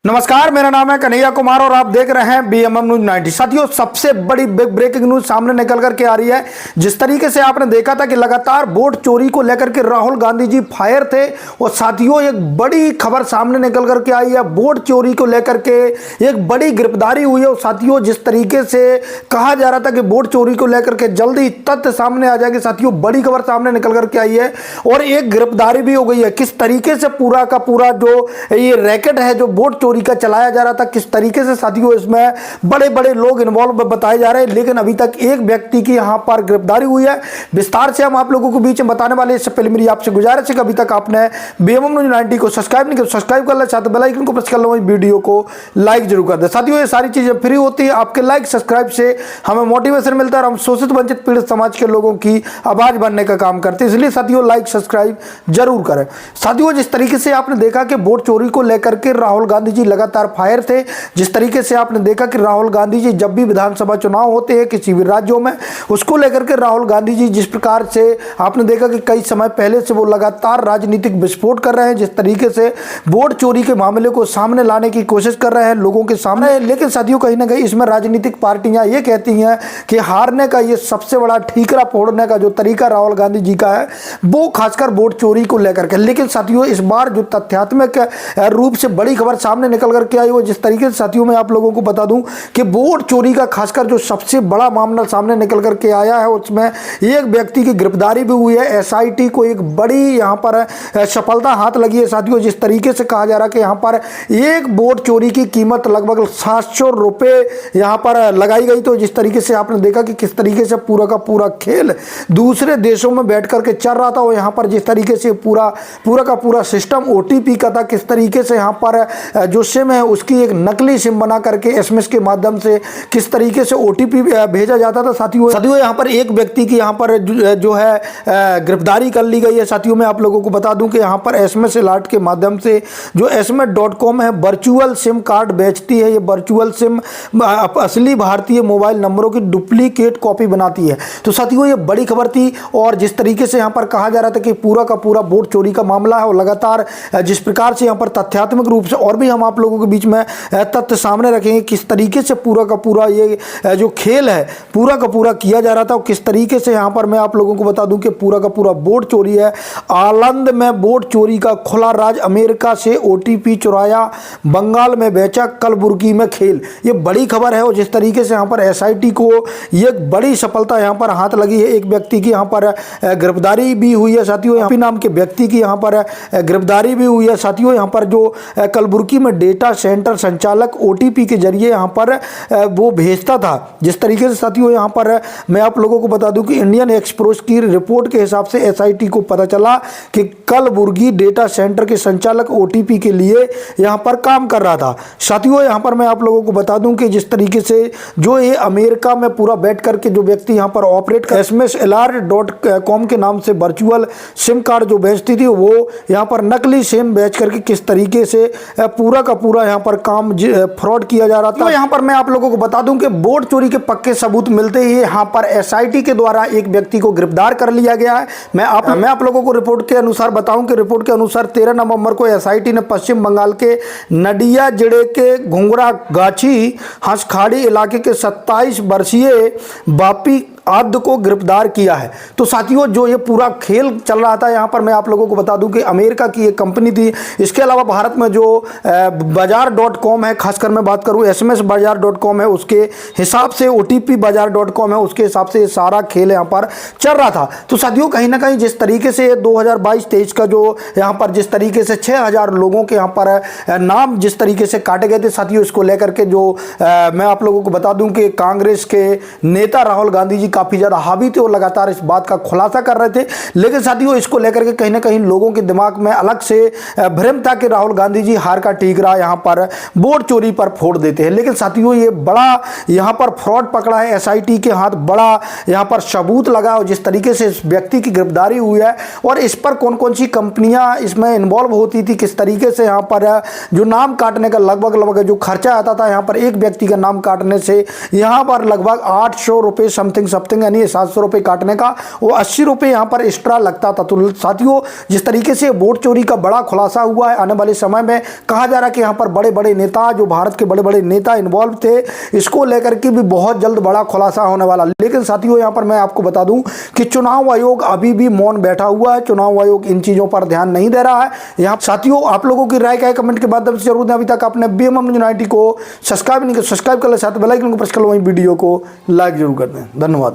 नमस्कार, मेरा नाम है कन्हैया कुमार और आप देख रहे हैं बीएमएम न्यूज 90। साथियों, सबसे बड़ी बिग ब्रेकिंग न्यूज सामने निकल करके आ रही है। जिस तरीके से आपने देखा था कि लगातार वोट चोरी को लेकर के राहुल गांधी जी फायर थे, और साथियों एक बड़ी खबर सामने निकल करके आई है। वोट चोरी को लेकर के एक बड़ी गिरफ्तारी हुई है। और साथियों, जिस तरीके से कहा जा रहा था कि वोट चोरी को लेकर के जल्दी तथ्य सामने आ जाएगी, साथियों बड़ी खबर सामने निकल करके आई है और एक गिरफ्तारी भी हो गई है। किस तरीके से पूरा का पूरा जो ये रैकेट है जो वोट चोरी का चलाया जा रहा था, किस तरीके से साथियों इसमें बड़े बड़े लोग इन्वॉल्व बताए जा रहे हैं, लेकिन अभी तक एक व्यक्ति की यहां पर गिरफ्तारी हुई है। विस्तार से हम आप लोगों को बीच में बताने वाले। इससे पहले मेरी आपसे गुजारिश है कि अभी तक आपने बीएमएम न्यूज 90 को सब्सक्राइब नहीं किया, सब्सक्राइब कर ले, साथ बेल आइकन को प्रेस कर लो, वीडियो को लाइक जरूर कर दे। साथियों, ये सारी चीजें फ्री होती है, आपके लाइक सब्सक्राइब से हमें मोटिवेशन मिलता है और हम शोषित वंचित पीड़ित समाज के लोगों की आवाज बनने का काम करते हैं। इसलिए साथियों लाइक सब्सक्राइब जरूर करें। साथियों, जिस तरीके से आपने देखा कि वोट चोरी को लेकर के राहुल गांधी जी लगातार फायर थे, जिस तरीके से आपने देखा कि राहुल गांधी जी जब भी विधानसभा चुनाव होते हैं किसी भी राज्यों में, उसको लेकर के राहुल गांधी जी जिस प्रकार से आपने देखा कि कई समय पहले से वो लगातार राजनीतिक विस्फोट कर रहे हैं, जिस तरीके से वोट चोरी के मामले को सामने लाने की कोशिश कर रहे हैं लोगों के सामने। लेकिन साथियों, कहीं ना कहीं इसमें राजनीतिक पार्टियां ये कहती हैं कि हारने का ये सबसे बड़ा ठीकरा फोड़ने का जो तरीका राहुल गांधी जी का है, वो खासकर वोट चोरी को लेकर के। लेकिन साथियों, इस बार जो तथ्यात्मक रूप से बड़ी खबर सामने निकल करके आई, वो जिस तरीके से साथियों मैं आप लोगों को बता दूं कि वोट चोरी का खासकर जो सबसे बड़ा मामला सामने निकल करके आया है, उसमें एक व्यक्ति की गिरफ्तारी भी हुई है। एसआईटी को एक बड़ी यहां पर सफलता हाथ लगी है। साथियों, जिस तरीके से कहा जा रहा है कि यहां पर एक वोट चोरी की कीमत लगभग 700 रुपए यहां पर लगाई गई। तो जिस तरीके से आपने देखा कि किस तरीके से पूरा का पूरा खेल दूसरे देशों में बैठ करके चल रहा था, और यहां पर जिस तरीके से पूरा का पूरा सिस्टम ओटीपी का था, किस तरीके से यहां पर जो सिम है उसकी एक नकली सिम बना करके एसएमएस के माध्यम से किस तरीके से ओटीपी भेजा जाता था। साथियों यहां पर एक व्यक्ति की यहां पर जो है गिरफ्तारी कर ली गई है। साथियों, मैं आप लोगों को बता दूं कि यहां पर एसएमएस अलर्ट के माध्यम से जो sms.com है वर्चुअल सिम कार्ड बेचती है। ये वर्चुअल सिम असली भारतीय मोबाइल नंबरों की डुप्लीकेट कॉपी बनाती है। तो साथियों, ये बड़ी खबर थी। और जिस तरीके से यहां पर कहा जा रहा था कि पूरा का पूरा वोट चोरी का मामला है, और लगातार जिस प्रकार से यहां पर तथ्यात्मक रूप से और भी हम आप लोगों के बीच में तथ्य सामने रखेंगे, किस तरीके से पूरा का पूरा ये जो खेल है पूरा का पूरा किया जा रहा था, और किस तरीके से यहां पर मैं आप लोगों को बता दूं कि पूरा का पूरा वोट चोरी है। आनंद में वोट चोरी का खुला राज, अमेरिका से ओटीपी चुराया, बंगाल में बेचा, कलबुर्गी में खेल। ये बड़ी खबर है। और जिस तरीके से यहां पर एसआईटी को ये बड़ी सफलता यहां पर हाथ लगी है, एक व्यक्ति की यहां पर गिरफ्तारी भी हुई है। साथियों, एमपी नाम के व्यक्ति की यहां पर गिरफ्तारी भी हुई है। साथियों, यहां पर जो कलबुर्गी में डेटा सेंटर संचालक ओटीपी के जरिए यहां पर वो भेजता था। जिस तरीके से साथियों यहां पर मैं आप लोगों को बता दूं कि इंडियन एक्सप्रेस की रिपोर्ट के हिसाब से एसआईटी को पता चला कि कलबुर्गी डेटा सेंटर के संचालक ओटीपी के लिए यहां पर काम कर रहा था। साथियों, यहां पर मैं आप लोगों को बता दूं कि जिस तरीके से जो ये अमेरिका में पूरा बैठ करके जो व्यक्ति यहां पर ऑपरेट कर sms.com के नाम से वर्चुअल सिम कार्ड जो बेचती थी, वो यहां पर नकली सिम बेच करके किस तरीके से पूरा का पूरा यहां पर काम फ्रॉड किया जा रहा था। तो यहां पर मैं आप लोगों को बता दूं कि वोट चोरी के पक्के सबूत मिलते ही यहां पर एसआईटी के द्वारा एक व्यक्ति को गिरफ्तार कर लिया गया है। मैं आप लोगों को रिपोर्ट के अनुसार बताऊं कि रिपोर्ट के अनुसार 13 नवंबर को एसआईटी ने पश्चिम बंगाल के नडिया जिले के घुंगरा गाछी हंसखाड़ी इलाके के 27 वर्षीय बापी आद्य को गिरफ्तार किया है। तो साथियों, जो ये पूरा खेल चल रहा था, यहाँ पर मैं आप लोगों को बता दूं कि अमेरिका की एक कंपनी थी। इसके अलावा भारत में जो बाजार.com है, खासकर मैं बात करूं एसएमएस बाजार.com है, उसके हिसाब से ओटीपी बाजार.com है, उसके हिसाब से ये सारा खेल यहाँ पर चल रहा था। तो साथियों, कहीं ना कहीं जिस तरीके से 2022-23 का जो यहाँ पर जिस तरीके से 6000 लोगों के यहाँ पर नाम जिस तरीके से काटे गए थे, साथियों इसको लेकर के जो मैं आप लोगों को बता दूं कि कांग्रेस के नेता राहुल गांधी जी काफी ज्यादा हावी थे और लगातार इस बात का खुलासा कर रहे थे। लेकिन साथियों, इसको लेकर के कहीं ना कहीं लोगों के दिमाग में अलग से भ्रम था कि राहुल गांधी जी हार का ठीकरा यहां पर वोट चोरी पर फोड़ देते हैं। लेकिन साथियों, ये बड़ा यहां पर फ्रॉड पकड़ा है, एसआईटी के हाथ बड़ा यहां पर सबूत लगा। और जिस तरीके से इस व्यक्ति की गिरफ्तारी हुई है, और इस पर कौन कौन सी कंपनियां इसमें इन्वॉल्व होती थी, किस तरीके से यहां पर जो नाम काटने का लगभग जो खर्चा आता था, यहां पर एक व्यक्ति का नाम काटने से यहां पर लगभग 800 रुपए समथिंग हफ्ते का नहीं है 700 रुपये काटने का, वो 80 रुपये यहाँ पर एक्स्ट्रा लगता था। तो साथियों जिस तरीके से वोट चोरी का बड़ा खुलासा हुआ है, आने वाले समय में कहा जा रहा है कि यहाँ पर बड़े बड़े नेता, जो भारत के बड़े बड़े नेता इन्वॉल्व थे, इसको लेकर के भी बहुत जल्द बड़ा खुलासा होने वाला। लेकिन साथियों यहाँ पर मैं आपको बता दूं कि चुनाव आयोग अभी भी मौन बैठा हुआ है, चुनाव आयोग इन चीजों पर ध्यान नहीं दे रहा है। यहाँ साथियों आप लोगों की राय क्या है कमेंट के माध्यम से जरूर दें। अभी तक आपने बीएमएम न्यूज़ 90 को सब्सक्राइब नहीं किया, सब्सक्राइब कर ले, साथ बेल आइकन को प्रेस कर लो, वहीं वीडियो को लाइक जरूर कर दें। धन्यवाद।